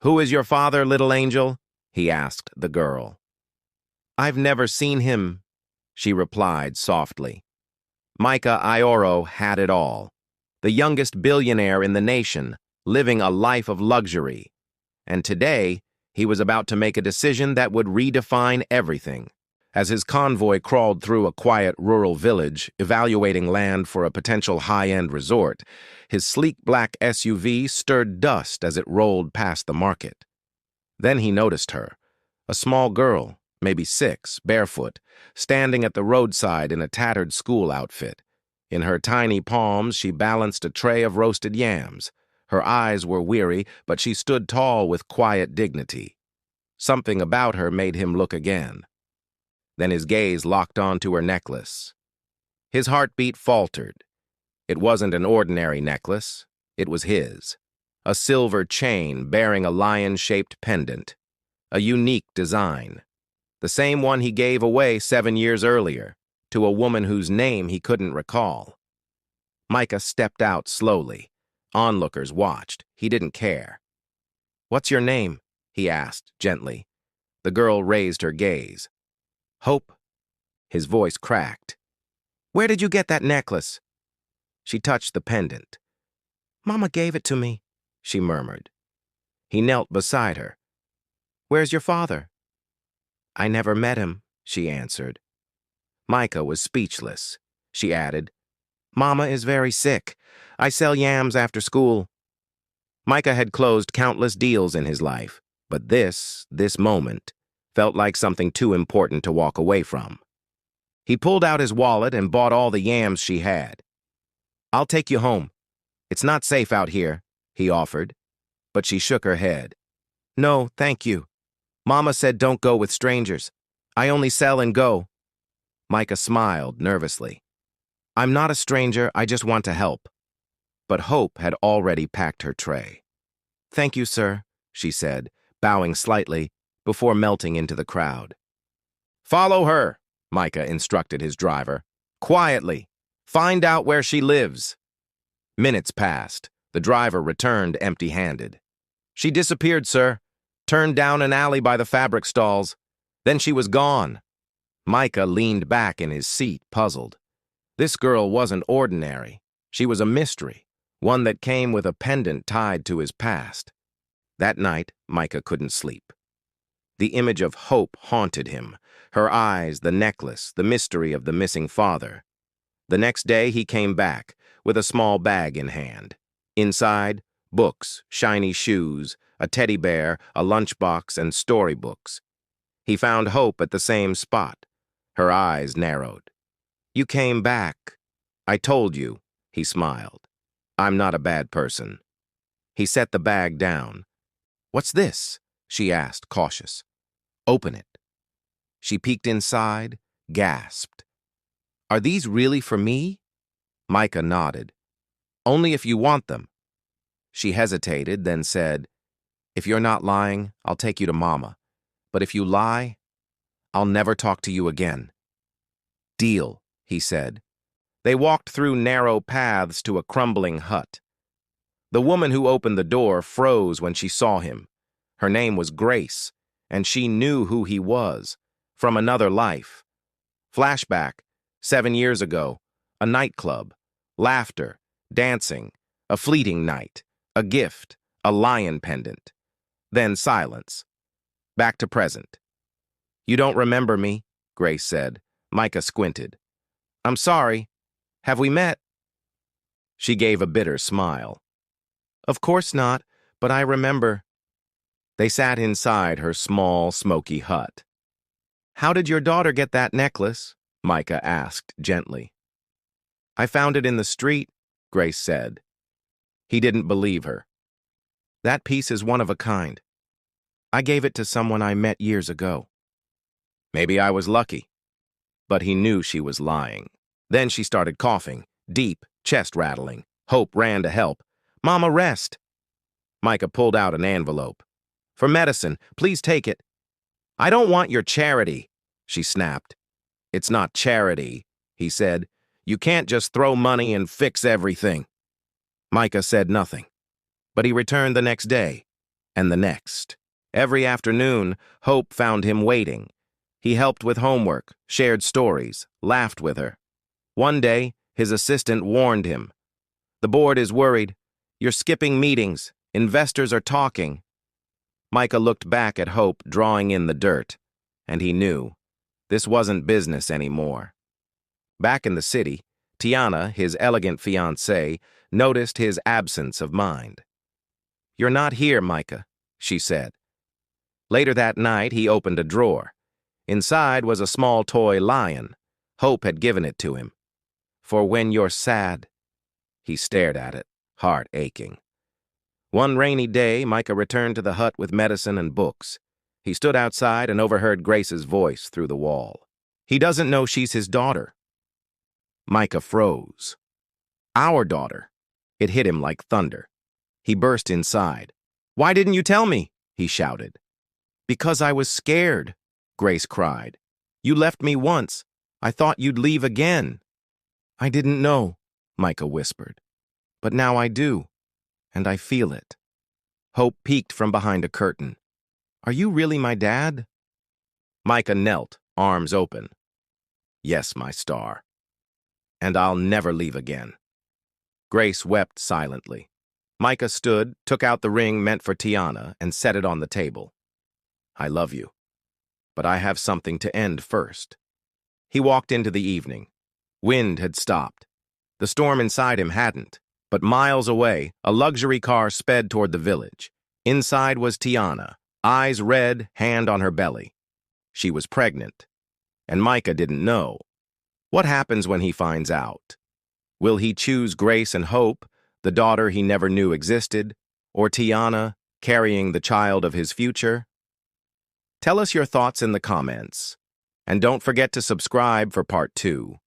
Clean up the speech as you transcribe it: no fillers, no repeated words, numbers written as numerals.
"Who is your father, little angel?" he asked the girl. "I've never seen him," she replied softly. Micah Ioro had it all. The youngest billionaire in the nation, living a life of luxury. And today, he was about to make a decision that would redefine everything. As his convoy crawled through a quiet rural village, evaluating land for a potential high-end resort, his sleek black SUV stirred dust as it rolled past the market. Then he noticed her, a small girl, maybe 6, barefoot, standing at the roadside in a tattered school outfit. In her tiny palms, she balanced a tray of roasted yams. Her eyes were weary, but she stood tall with quiet dignity. Something about her made him look again. Then his gaze locked onto her necklace. His heartbeat faltered. It wasn't an ordinary necklace. It was his. A silver chain bearing a lion-shaped pendant. A unique design. The same one he gave away 7 years earlier, to a woman whose name he couldn't recall. Micah stepped out slowly. Onlookers watched. He didn't care. "What's your name?" he asked gently. The girl raised her gaze. "Hope." His voice cracked. "Where did you get that necklace?" She touched the pendant. "Mama gave it to me," she murmured. He knelt beside her. "Where's your father?" "I never met him," she answered. Micah was speechless. She added, "Mama is very sick. I sell yams after school." Micah had closed countless deals in his life, but this moment, felt like something too important to walk away from. He pulled out his wallet and bought all the yams she had. "I'll take you home. It's not safe out here," he offered, but she shook her head. "No, thank you. Mama said don't go with strangers. I only sell and go." Micah smiled nervously. "I'm not a stranger, I just want to help." But Hope had already packed her tray. "Thank you, sir," she said, bowing slightly, before melting into the crowd. "Follow her," Micah instructed his driver. "Quietly. Find out where she lives." Minutes passed. The driver returned empty-handed. "She disappeared, sir. Turned down an alley by the fabric stalls. Then she was gone." Micah leaned back in his seat, puzzled. This girl wasn't ordinary. She was a mystery, one that came with a pendant tied to his past. That night, Micah couldn't sleep. The image of Hope haunted him. Her eyes, the necklace, the mystery of the missing father. The next day, he came back, with a small bag in hand. Inside, books, shiny shoes, a teddy bear, a lunchbox, and storybooks. He found Hope at the same spot. Her eyes narrowed. "You came back. I told you," he smiled. "I'm not a bad person." He set the bag down. "What's this?" she asked, cautious. "Open it." She peeked inside, gasped. "Are these really for me?" Micah nodded. "Only if you want them." She hesitated, then said, "If you're not lying, I'll take you to Mama. But if you lie, I'll never talk to you again." "Deal," he said. They walked through narrow paths to a crumbling hut. The woman who opened the door froze when she saw him. Her name was Grace, and she knew who he was, from another life. Flashback, 7 years ago, a nightclub, laughter, dancing, a fleeting night, a gift, a lion pendant. Then silence. Back to present. "You don't remember me," Grace said. Micah squinted. "I'm sorry. Have we met?" She gave a bitter smile. "Of course not, but I remember." They sat inside her small, smoky hut. "How did your daughter get that necklace?" Micah asked gently. "I found it in the street," Grace said. He didn't believe her. "That piece is one of a kind. I gave it to someone I met years ago." "Maybe I was lucky." But he knew she was lying. Then she started coughing, deep, chest rattling. Hope ran to help. "Mama, rest." Micah pulled out an envelope. "For medicine, please take it." "I don't want your charity," she snapped. "It's not charity," he said. "You can't just throw money and fix everything." Micah said nothing. But he returned the next day, and the next. Every afternoon, Hope found him waiting. He helped with homework, shared stories, laughed with her. One day, his assistant warned him. "The board is worried. You're skipping meetings. Investors are talking." Micah looked back at Hope drawing in the dirt, and he knew this wasn't business anymore. Back in the city, Tiana, his elegant fiancée, noticed his absence of mind. "You're not here, Micah," she said. Later that night, he opened a drawer. Inside was a small toy lion. Hope had given it to him. "For when you're sad." He stared at it, heart aching. One rainy day, Micah returned to the hut with medicine and books. He stood outside and overheard Grace's voice through the wall. "He doesn't know she's his daughter." Micah froze. "Our daughter." It hit him like thunder. He burst inside. "Why didn't you tell me?" he shouted. "Because I was scared," Grace cried. "You left me once. I thought you'd leave again." "I didn't know," Micah whispered. "But now I do, and I feel it." Hope peeked from behind a curtain. "Are you really my dad?" Micah knelt, arms open. "Yes, my star. And I'll never leave again." Grace wept silently. Micah stood, took out the ring meant for Tiana, and set it on the table. "I love you, but I have something to end first." He walked into the evening. Wind had stopped. The storm inside him hadn't, but miles away, a luxury car sped toward the village. Inside was Tiana, eyes red, hand on her belly. She was pregnant, and Micah didn't know. What happens when he finds out? Will he choose Grace and Hope, the daughter he never knew existed, or Tiana, carrying the child of his future? Tell us your thoughts in the comments, and don't forget to subscribe for part 2.